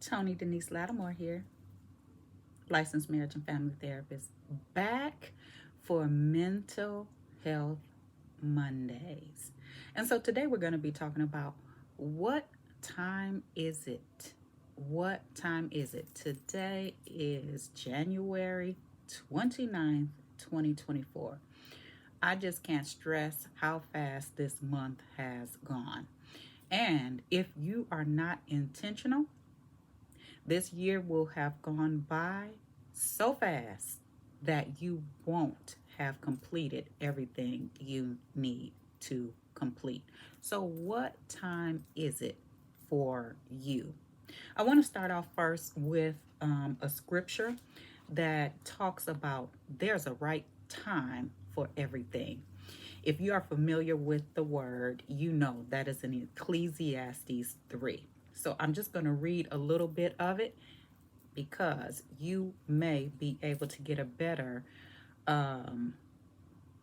Tony Denise Lattimore here, licensed marriage and family therapist, back for Mental Health Mondays. And so today we're going to be talking about what time is it? What time is it? Today is January 29th, 2024. I just can't stress how fast this month has gone. And if you are not intentional, this year will have gone by so fast that you won't have completed everything you need to complete. So, what time is it for you? I want to start off first with a scripture that talks about there's a right time for everything. If you are familiar with the word, you know that is in Ecclesiastes 3. So I'm just going to read a little bit of it because you may be able to get a better,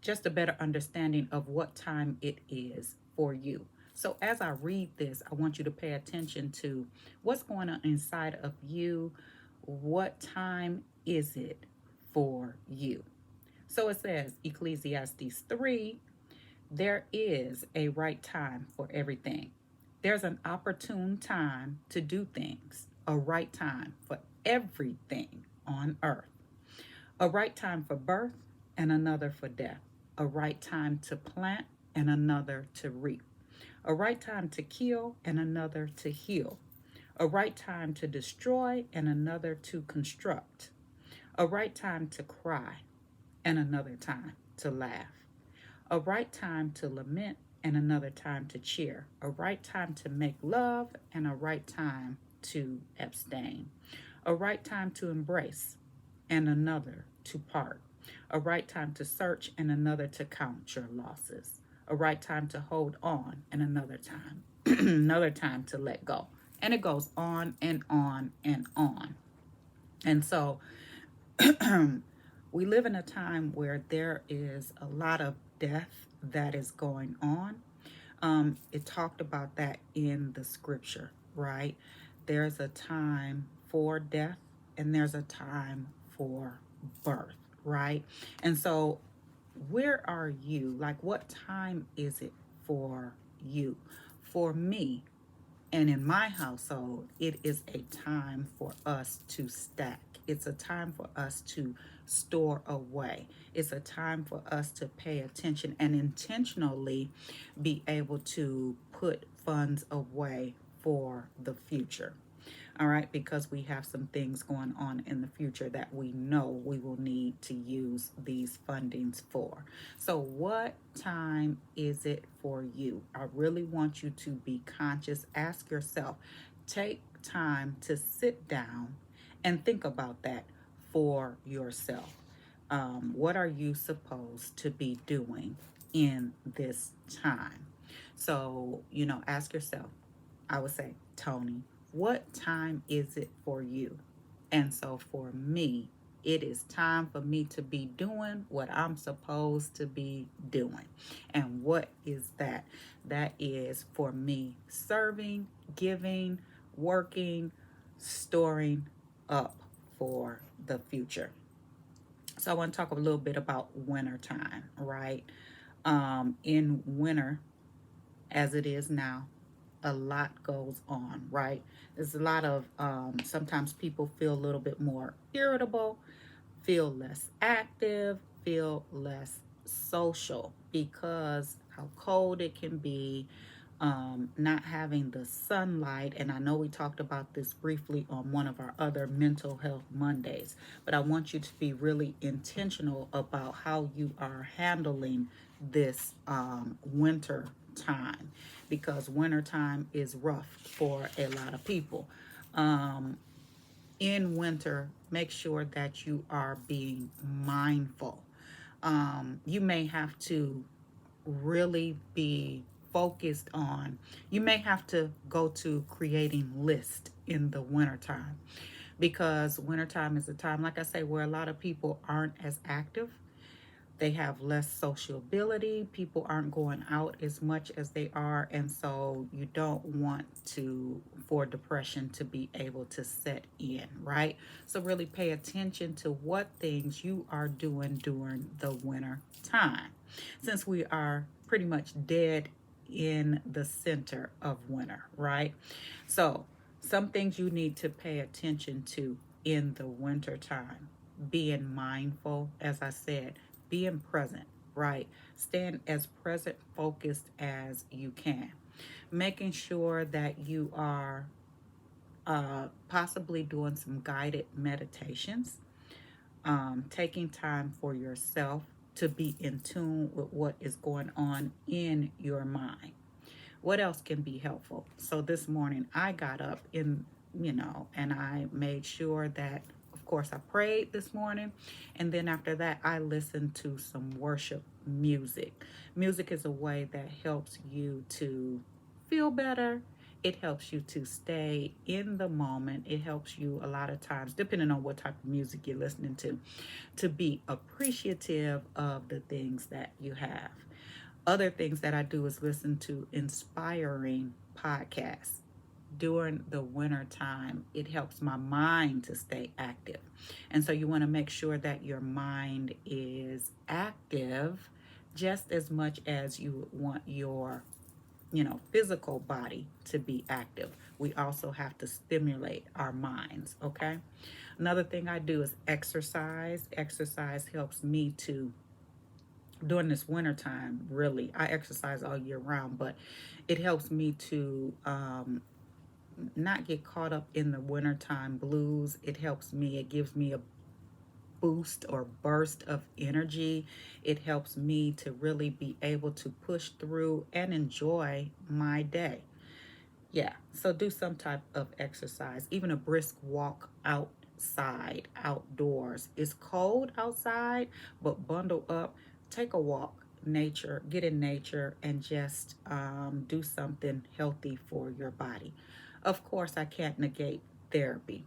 just a better understanding of what time it is for you. So as I read this, I want you to pay attention to what's going on inside of you. What time is it for you? So it says, Ecclesiastes 3, there is a right time for everything. There's an opportune time to do things, a right time for everything on earth, a right time for birth and another for death, a right time to plant and another to reap, a right time to kill and another to heal, a right time to destroy and another to construct, a right time to cry and another time to laugh, a right time to lament and another time to cheer, a right time to make love and a right time to abstain, a right time to embrace and another to part, a right time to search and another to count your losses, a right time to hold on and another time, another time to let go. And it goes on and on and on. And so we live in a time where there is a lot of death that is going on. It talked about that in the scripture, right? There's a time for death and there's a time for birth, right? And so, where are you? Like, what time is it for you? For me, and in my household, it is a time for us to stack. It's a time for us to store away. It's a time for us to pay attention and intentionally be able to put funds away for the future. All right, because we have some things going on in the future that we know we will need to use these fundings for. So, what time is it for you? I really want you to be conscious. Ask yourself, take time to sit down and think about that for yourself. What are you supposed to be doing in this time? So, ask yourself, I would say, Tony, what time is it for you? And so for me, it is time for me to be doing what I'm supposed to be doing. And what is that? That is for me serving, giving, working, storing up for the future. So I want to talk a little bit about winter time, right? In winter, as it is now, a lot goes on, right? There's a lot of, sometimes people feel a little bit more irritable, feel less active, feel less social because how cold it can be, not having the sunlight. And I know we talked about this briefly on one of our other mental health Mondays, but I want you to be really intentional about how you are handling this winter time, because winter time is rough for a lot of people. In winter, make sure that you are being mindful. You may have to really be focused on, you may have to go to creating lists in the wintertime, because wintertime is a time, like I say, where a lot of people aren't as active. They have less sociability. People aren't going out as much as they are. And so you don't want for depression to be able to set in, right? So really pay attention to what things you are doing during the winter time. Since we are pretty much dead in the center of winter, right? So some things you need to pay attention to in the winter time. Being mindful, as I said, being present, right? Staying as present focused as you can. Making sure that you are possibly doing some guided meditations, taking time for yourself to be in tune with what is going on in your mind. What else can be helpful? So this morning I got up and I made sure that, of course, I prayed this morning. And then after that, I listened to some worship music. Music is a way that helps you to feel better. It helps you to stay in the moment. It helps you a lot of times, depending on what type of music you're listening to be appreciative of the things that you have. Other things that I do is listen to inspiring podcasts. During the winter time, it helps my mind to stay active. And so you want to make sure that your mind is active just as much as you want your physical body to be active. We also have to stimulate our minds, okay? Another thing I do is exercise. Exercise helps me to during this winter time. Really, I exercise all year round, but it helps me to not get caught up in the wintertime blues. It helps me, it gives me a boost or burst of energy. It helps me to really be able to push through and enjoy my day. Yeah, so do some type of exercise, even a brisk walk outside, outdoors. It's cold outside, but bundle up, take a walk, nature, get in nature, and just do something healthy for your body. Of course, I can't negate therapy.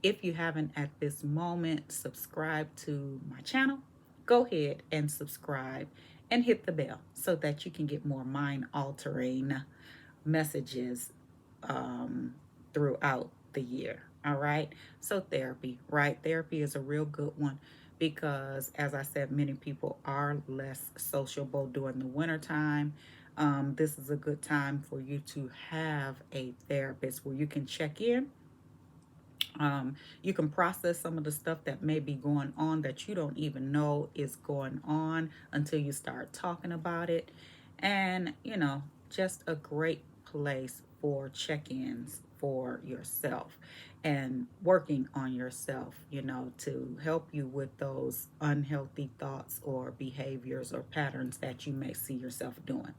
If you haven't at this moment subscribed to my channel, go ahead and subscribe and hit the bell so that you can get more mind altering messages um, throughout the year. All right. So, therapy, right? Therapy is a real good one because, as I said, many people are less sociable during the wintertime. This is a good time for you to have a therapist where you can check in. You can process some of the stuff that may be going on that you don't even know is going on until you start talking about it. And, just a great place for check ins for yourself and working on yourself, to help you with those unhealthy thoughts or behaviors or patterns that you may see yourself doing.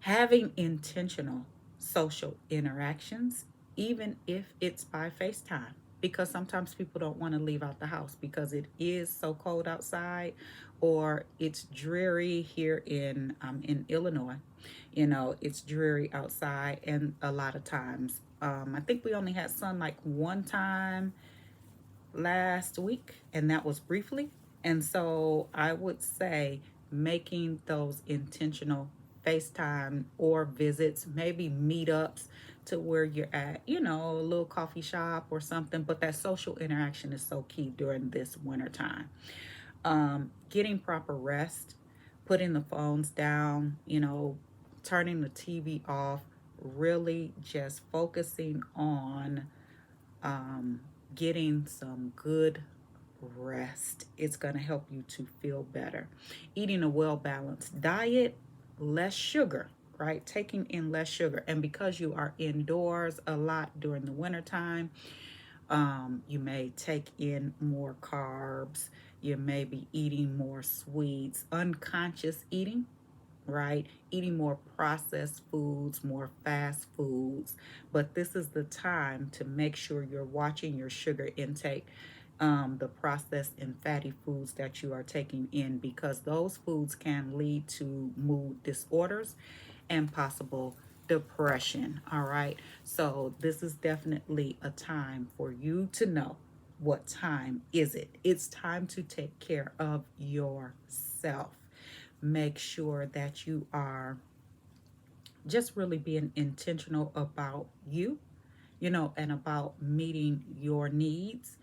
Having intentional social interactions, even if it's by FaceTime, because sometimes people don't want to leave out the house because it is so cold outside or it's dreary here in Illinois. It's dreary outside, and a lot of times, I think we only had sun like one time last week, and that was briefly. And so I would say making those intentional FaceTime or visits, maybe meetups to where you're at, a little coffee shop or something. But that social interaction is so key during this winter time. Getting proper rest, putting the phones down, turning the TV off, really just focusing on um, getting some good rest. It's going to help you to feel better. Eating a well balanced diet, less sugar, right? Taking in less sugar. And because you are indoors a lot during the wintertime, you may take in more carbs. You may be eating more sweets, unconscious eating, right? Eating more processed foods, more fast foods. But this is the time to make sure you're watching your sugar intake, the processed and fatty foods that you are taking in, because those foods can lead to mood disorders and possible depression. All right. So, this is definitely a time for you to know what time is it? It's time to take care of yourself. Make sure that you are just really being intentional about you, and about meeting your needs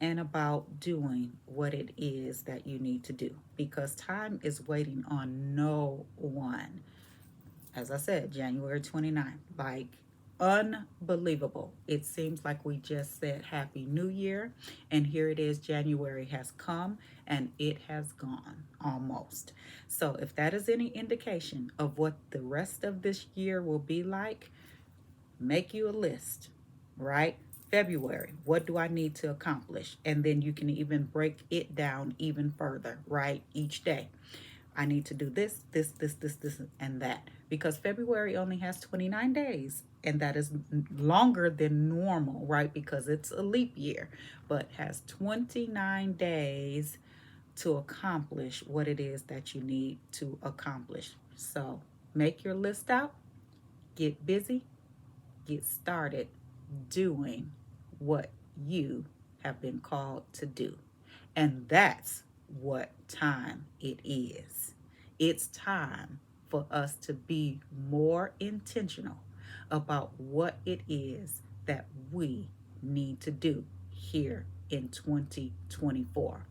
and about doing what it is that you need to do, because time is waiting on no one. As I said, January 29th, like, unbelievable. It seems like we just said Happy New Year, and here it is. January has come and it has gone almost. So, if that is any indication of what the rest of this year will be like, make you a list, right? February, what do I need to accomplish? And then you can even break it down even further, right? Each day. I need to do this, and that. Because February only has 29 days, and that is longer than normal, right? Because it's a leap year, but has 29 days to accomplish what it is that you need to accomplish. So make your list out, get busy, get started doing what you have been called to do. And that's what time it is. It's time for us to be more intentional about what it is that we need to do here in 2024.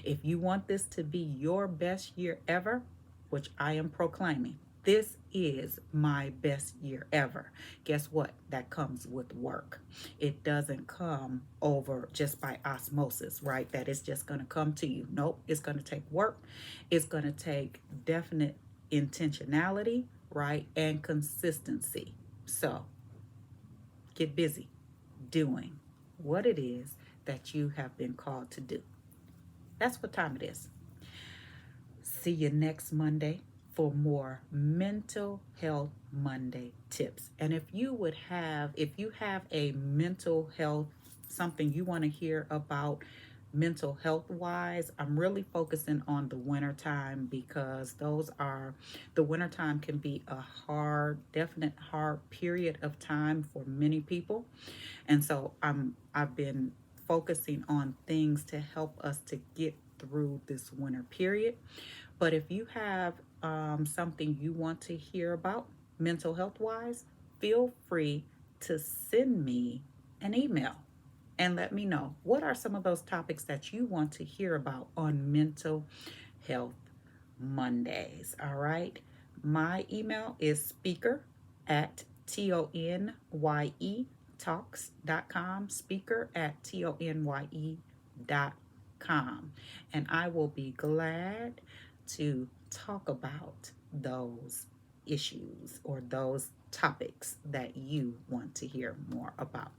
If you want this to be your best year ever, which I am proclaiming, this is my best year ever. Guess what? That comes with work. It doesn't come over just by osmosis, right? That it's just going to come to you. Nope, it's going to take work. It's going to take definite intentionality, right? And consistency. So get busy doing what it is that you have been called to do. That's what time it is. See you next Monday for more Mental Health Monday tips. And if you have a mental health, something you want to hear about mental health wise, I'm really focusing on the winter time, because the winter time can be a definite hard period of time for many people. And so I've been focusing on things to help us to get through this winter period. But if you have something you want to hear about mental health wise, feel free to send me an email and let me know what are some of those topics that you want to hear about on Mental Health Mondays. All right. My email is speaker at TONYE talks.com, speaker at TONYE.com. And I will be glad to talk about those issues or those topics that you want to hear more about.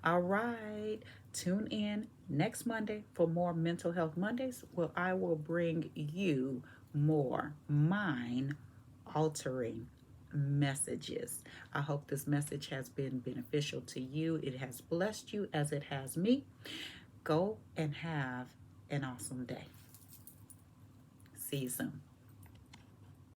All right, tune in next Monday for more Mental Health Mondays, where I will bring you more mind altering messages. I hope this message has been beneficial to you. It has blessed you as it has me. Go and have an awesome day. See you soon.